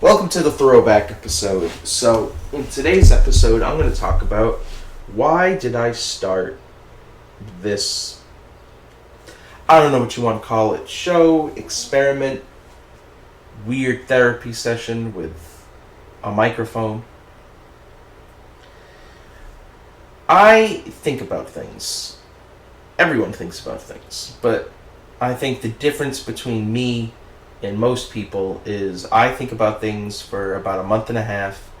Welcome to the throwback episode. So, in today's episode, I'm going to talk about why did I start this, I don't know what you want to call it, show, experiment, weird therapy session with a microphone. I think about things. Everyone thinks about things. But I think the difference between me and most people is I think about things for about a month and a half,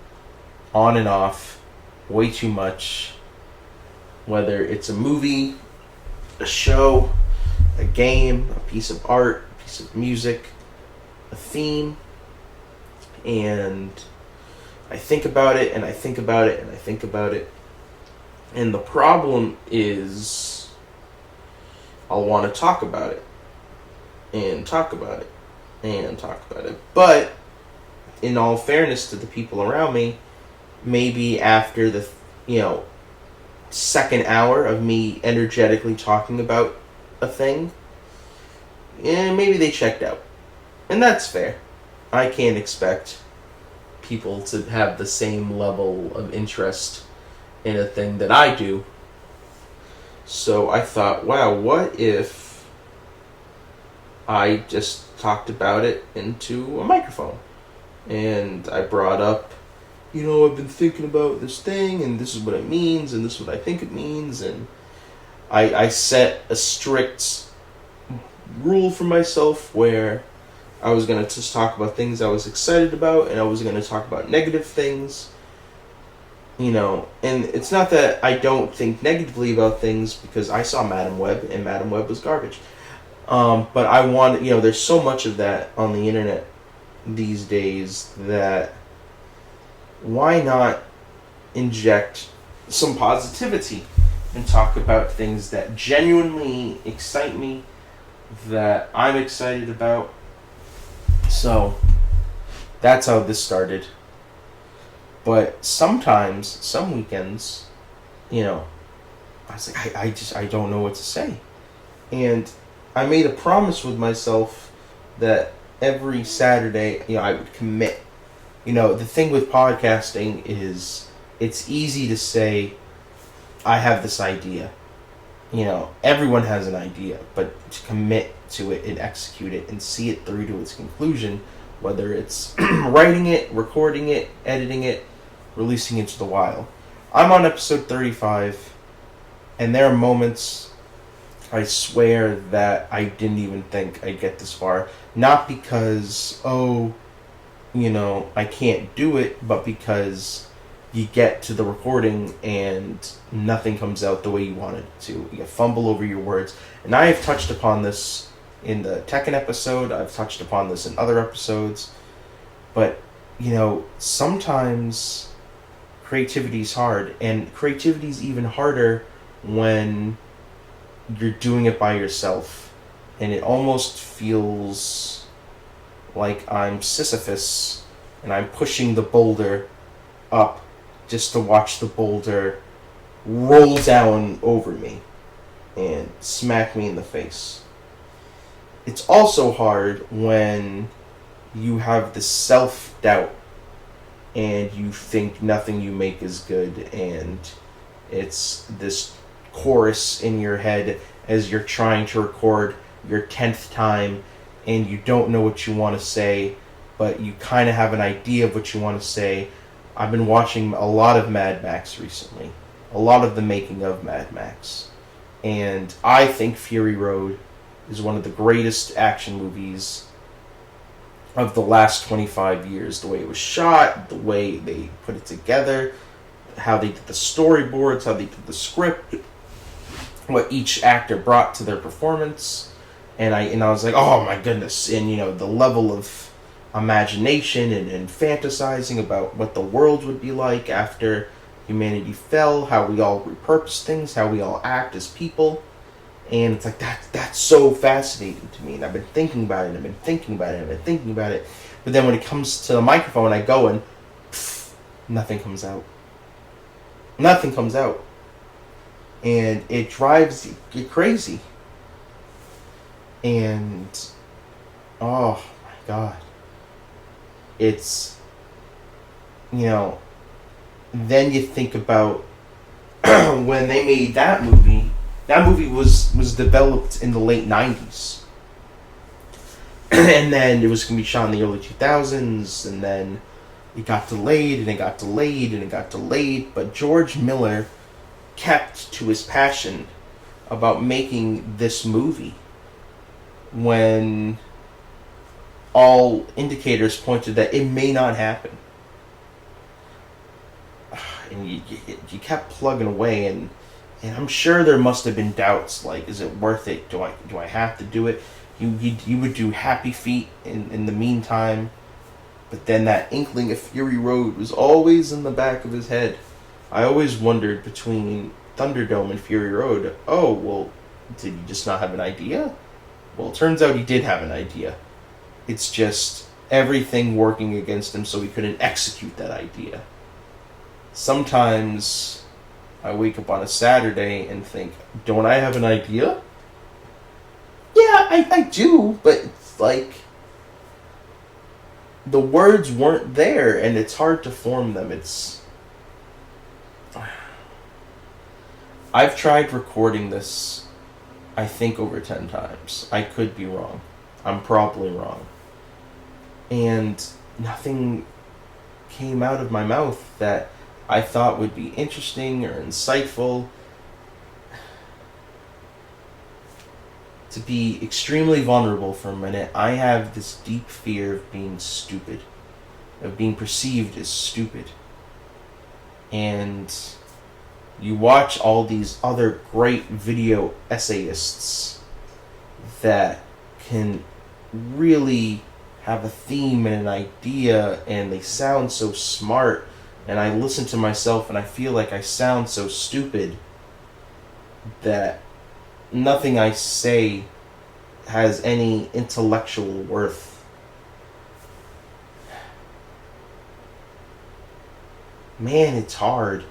on and off, way too much. Whether it's a movie, a show, a game, a piece of art, a piece of music, a theme, and I think about it, and I think about it, and I think about it. And the problem is I'll want to talk about it, and talk about it, and talk about it. But in all fairness to the people around me, maybe after the second hour of me energetically talking about a thing, maybe they checked out. And that's fair. I can't expect people to have the same level of interest in a thing that I do. So I thought, wow, what if I just talked about it into a microphone? And I brought up, I've been thinking about this thing, and this is what it means, and this is what I think it means, and I set a strict rule for myself where I was going to just talk about things I was excited about, and I was going to talk about negative things, and it's not that I don't think negatively about things, because I saw Madam Web, and Madam Web was garbage. But I want, there's so much of that on the internet these days that why not inject some positivity and talk about things that genuinely excite me, that I'm excited about. So that's how this started. But sometimes, some weekends, I was like, I don't know what to say. And I made a promise with myself that every Saturday, I would commit. The thing with podcasting is it's easy to say, I have this idea. Everyone has an idea, but to commit to it and execute it and see it through to its conclusion, whether it's writing it, recording it, editing it, releasing it to the wild. I'm on episode 35, and there are moments, I swear, that I didn't even think I'd get this far. Not because, I can't do it, but because you get to the recording and nothing comes out the way you want it to. You fumble over your words. And I have touched upon this in the Tekken episode. I've touched upon this in other episodes. But, sometimes creativity is hard. And creativity is even harder when you're doing it by yourself. And it almost feels like I'm Sisyphus and I'm pushing the boulder up just to watch the boulder roll down over me and smack me in the face. It's also hard when you have this self-doubt and you think nothing you make is good, and it's this chorus in your head as you're trying to record your 10th time, and you don't know what you want to say, but you kind of have an idea of what you want to say. I've been watching a lot of Mad Max recently, a lot of the making of Mad Max, and I think Fury Road is one of the greatest action movies of the last 25 years. The way it was shot, the way they put it together, how they did the storyboards, how they did the script, what each actor brought to their performance. And I was like, oh my goodness. And, the level of imagination and fantasizing about what the world would be like after humanity fell, how we all repurpose things, how we all act as people. And it's like, that's so fascinating to me. And I've been thinking about it, and I've been thinking about it, and I've been thinking about it. But then when it comes to the microphone, I go and nothing comes out. Nothing comes out. And it drives you crazy. And, oh my God. It's you know, then you think about when they made that movie. That movie was developed in the late 90s. And then it was going to be shot in the early 2000s, and then it got delayed, and it got delayed, and it got delayed. But George Miller kept to his passion about making this movie when all indicators pointed that it may not happen. And you kept plugging away, and I'm sure there must have been doubts, like, is it worth it? Do I have to do it? You would do Happy Feet in the meantime, but then that inkling of Fury Road was always in the back of his head. I always wondered between Thunderdome and Fury Road, oh, well, did he just not have an idea? Well, it turns out he did have an idea. It's just everything working against him so he couldn't execute that idea. Sometimes I wake up on a Saturday and think, don't I have an idea? Yeah, I do, but it's like the words weren't there and it's hard to form them. I've tried recording this, I think, over 10 times. I could be wrong. I'm probably wrong. And nothing came out of my mouth that I thought would be interesting or insightful. To be extremely vulnerable for a minute, I have this deep fear of being stupid, of being perceived as stupid. And you watch all these other great video essayists that can really have a theme and an idea, and they sound so smart, and I listen to myself and I feel like I sound so stupid that nothing I say has any intellectual worth. Man, it's hard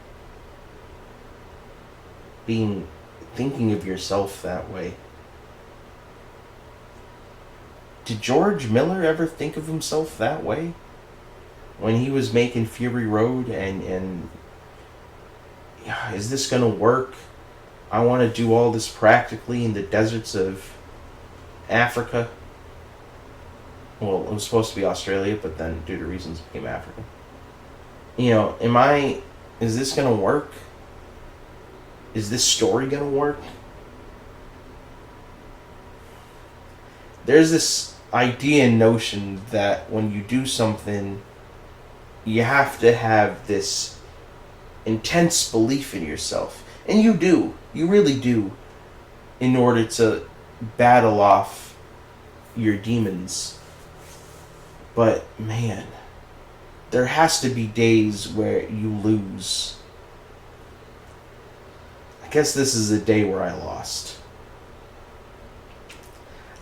thinking of yourself that way. Did George Miller ever think of himself that way? When he was making Fury Road and is this gonna work? I want to do all this practically in the deserts of Africa. Well, it was supposed to be Australia, but then due to reasons it became Africa. Is this gonna work? Is this story gonna work? There's this idea and notion that when you do something, you have to have this intense belief in yourself. And you do. You really do. In order to battle off your demons. But, man, there has to be days where you lose. I guess this is a day where I lost.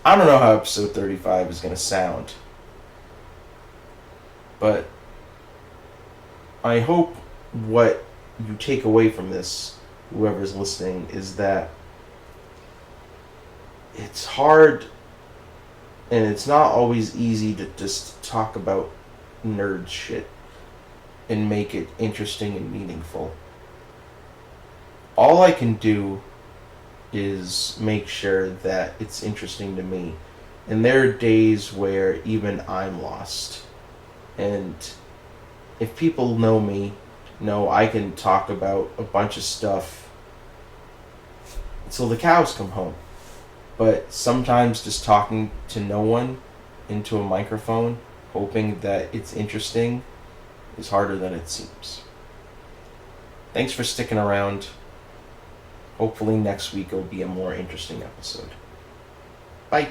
I don't know how episode 35 is going to sound. But I hope what you take away from this, whoever's listening, is that it's hard and it's not always easy to just talk about nerd shit and make it interesting and meaningful. All I can do is make sure that it's interesting to me. And there are days where even I'm lost. And if people know me, know I can talk about a bunch of stuff until the cows come home. But sometimes just talking to no one into a microphone, hoping that it's interesting, is harder than it seems. Thanks for sticking around. Hopefully next week will be a more interesting episode. Bye.